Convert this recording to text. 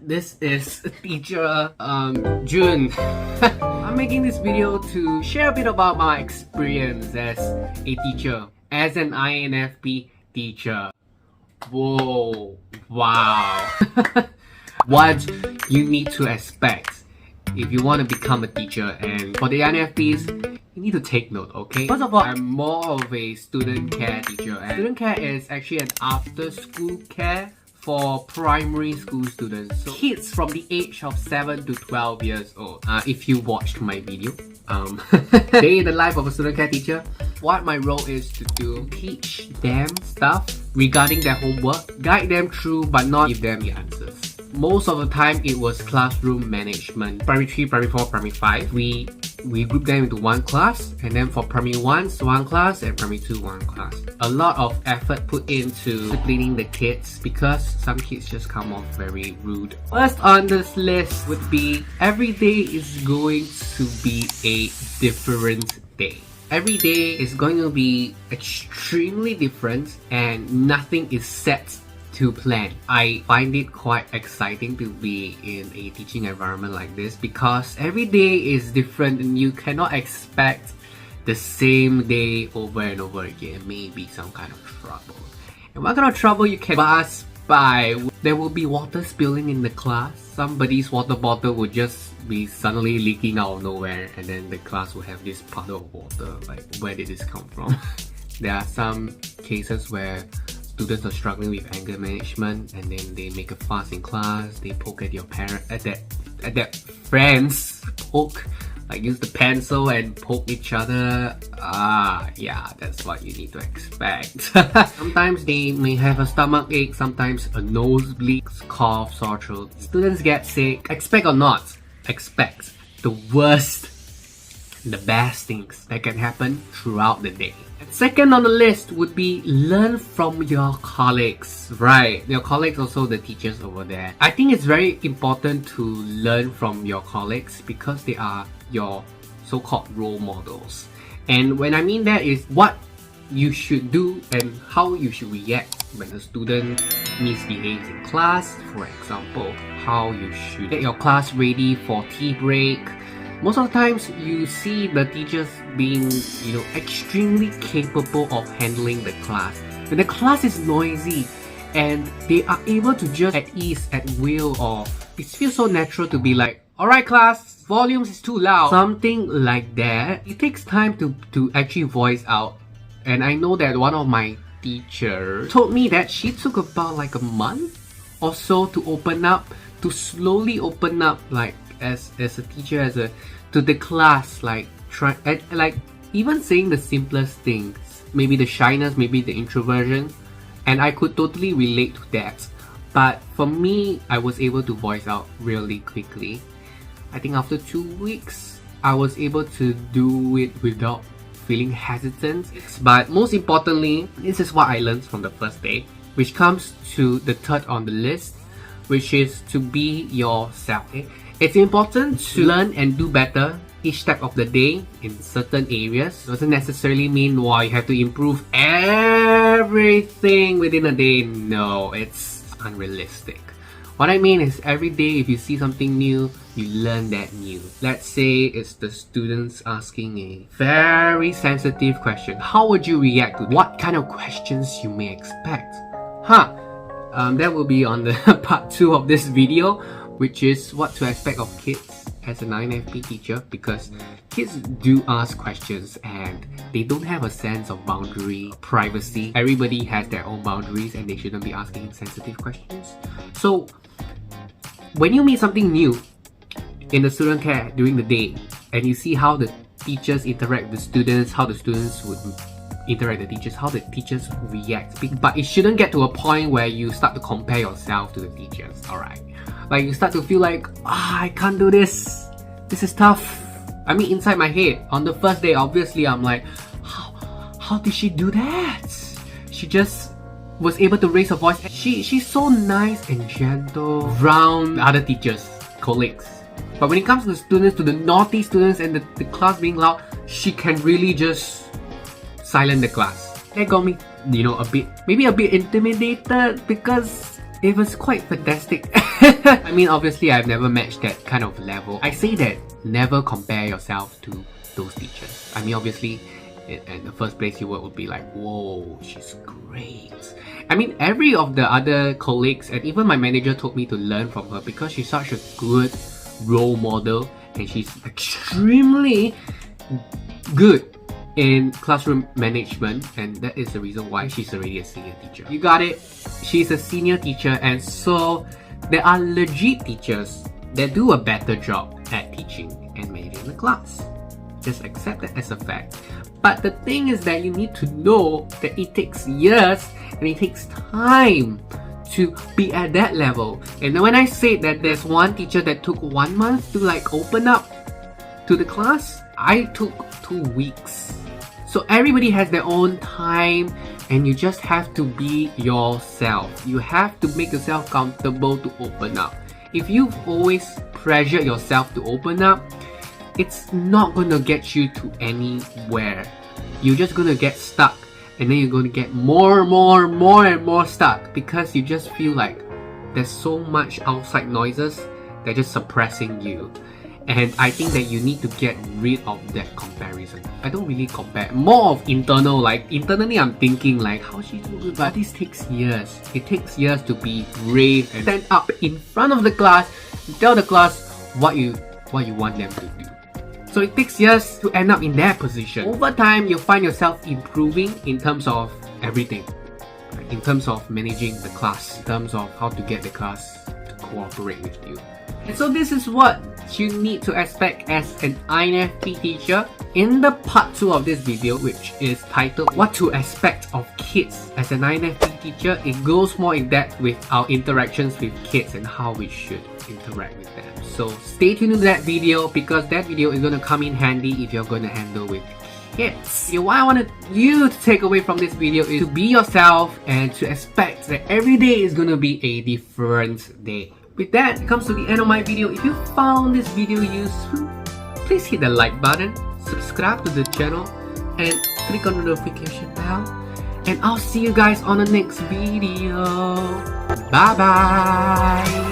This is teacher Jun. I'm making this video to share a bit about my experience as a teacher, as an INFP teacher. Whoa, wow. What you need to expect if you want to become a teacher, and for the INFPs, you need to take note, okay? First of all, I'm more of a student care teacher, and student care is actually an after-school care for primary school students, so kids from the age of 7 to 12 years old. If you watched my video, day in the life of a student care teacher, what my role is to do, teach them stuff regarding their homework, guide them through but not give them the answers. Most of the time it was classroom management. Primary 3, primary 4, primary 5, we group them into one class, and then for primary 1, one class, and primary 2, one class. A lot of effort put into disciplining the kids because some kids just come off very rude. First on this list would be every day is going to be a different day. Every day is going to be extremely different and nothing is set to plan. I find it quite exciting to be in a teaching environment like this because every day is different and you cannot expect the same day over and over again. It may be some kind of trouble. And what kind of trouble you can pass by? There will be water spilling in the class. Somebody's water bottle would just be suddenly leaking out of nowhere, and then the class will have this puddle of water. Like, where did this come from? There are some cases where students are struggling with anger management, and then they make a fuss in class. They poke at your parent, at their friends. Poke, like use the pencil and poke each other. Yeah, that's what you need to expect. Sometimes they may have a stomach ache, sometimes a nosebleed, cough, sore throat. Students get sick. Expect or not, expect the worst, the best things that can happen throughout the day. Second on the list would be learn from your colleagues. Right, your colleagues, also the teachers over there. I think it's very important to learn from your colleagues because they are your so-called role models. And when I mean that is what you should do and how you should react when a student misbehaves in class. For example, how you should get your class ready for tea break. Most of the times, you see the teachers being, extremely capable of handling the class. When the class is noisy and they are able to just at ease, at will, or it feels so natural to be like, alright class, volume is too loud. Something like that. It takes time to actually voice out. And I know that one of my teachers told me that she took about like a month or so to open up, to slowly open up, like as a teacher, to the class, like even saying the simplest things, maybe the shyness, maybe the introversion, and I could totally relate to that. But for me, I was able to voice out really quickly. I think after 2 weeks, I was able to do it without feeling hesitant. But most importantly, this is what I learned from the first day, which comes to the third on the list, which is to be yourself. It's important to learn and do better each step of the day in certain areas. Doesn't necessarily mean you have to improve everything within a day. No, it's unrealistic. What I mean is every day if you see something new, you learn that new. Let's say it's the students asking a very sensitive question. How would you react to what kind of questions you may expect? That will be on the part 2 of this video, which is what to expect of kids as an INFP teacher, because kids do ask questions and they don't have a sense of boundary, privacy. Everybody has their own boundaries and they shouldn't be asking sensitive questions. So when you meet something new in the student care during the day and you see how the teachers interact with the students, how the students would interact with the teachers, how the teachers react, but it shouldn't get to a point where you start to compare yourself to the teachers, alright? Like you start to feel like, I can't do this. This is tough. I mean, inside my head, on the first day, obviously, I'm like, how did she do that? She just was able to raise her voice. She's so nice and gentle around the other teachers, colleagues. But when it comes to the students, to the naughty students and the class being loud, she can really just silence the class. That got me, maybe a bit intimidated because it was quite fantastic. I mean, obviously I've never matched that kind of level. I say that never compare yourself to those teachers. I mean, obviously in the first place you would be like, whoa, she's great. I mean, every of the other colleagues and even my manager told me to learn from her because she's such a good role model and she's extremely good in classroom management, and that is the reason why she's already a senior teacher. You got it? She's a senior teacher, and so there are legit teachers that do a better job at teaching and managing the class. Just accept that as a fact. But the thing is that you need to know that it takes years and it takes time to be at that level. And when I say that there's one teacher that took 1 month to like open up to the class, I took 2 weeks. So everybody has their own time and you just have to be yourself. You have to make yourself comfortable to open up. If you've always pressured yourself to open up, it's not gonna get you to anywhere. You're just gonna get stuck, and then you're gonna get more and more stuck because you just feel like there's so much outside noises that just suppressing you. And I think that you need to get rid of that comparison. I don't really compare, more of internal, like internally I'm thinking like, how she do it? But this takes years. It takes years to be brave and stand up in front of the class and tell the class what you want them to do. So it takes years to end up in that position. Over time, you'll find yourself improving in terms of everything. In terms of managing the class, in terms of how to get the class to cooperate with you. And so this is what you need to expect as an INFP teacher. In the part 2 of this video, which is titled What to Expect of Kids as an INFP teacher, it goes more in depth with our interactions with kids and how we should interact with them. So stay tuned to that video because that video is going to come in handy if you're going to handle with kids. What I wanted you to take away from this video is to be yourself and to expect that every day is going to be a different day. With that, it comes to the end of my video. If you found this video useful, please hit the like button, subscribe to the channel, and click on the notification bell. And I'll see you guys on the next video. Bye bye!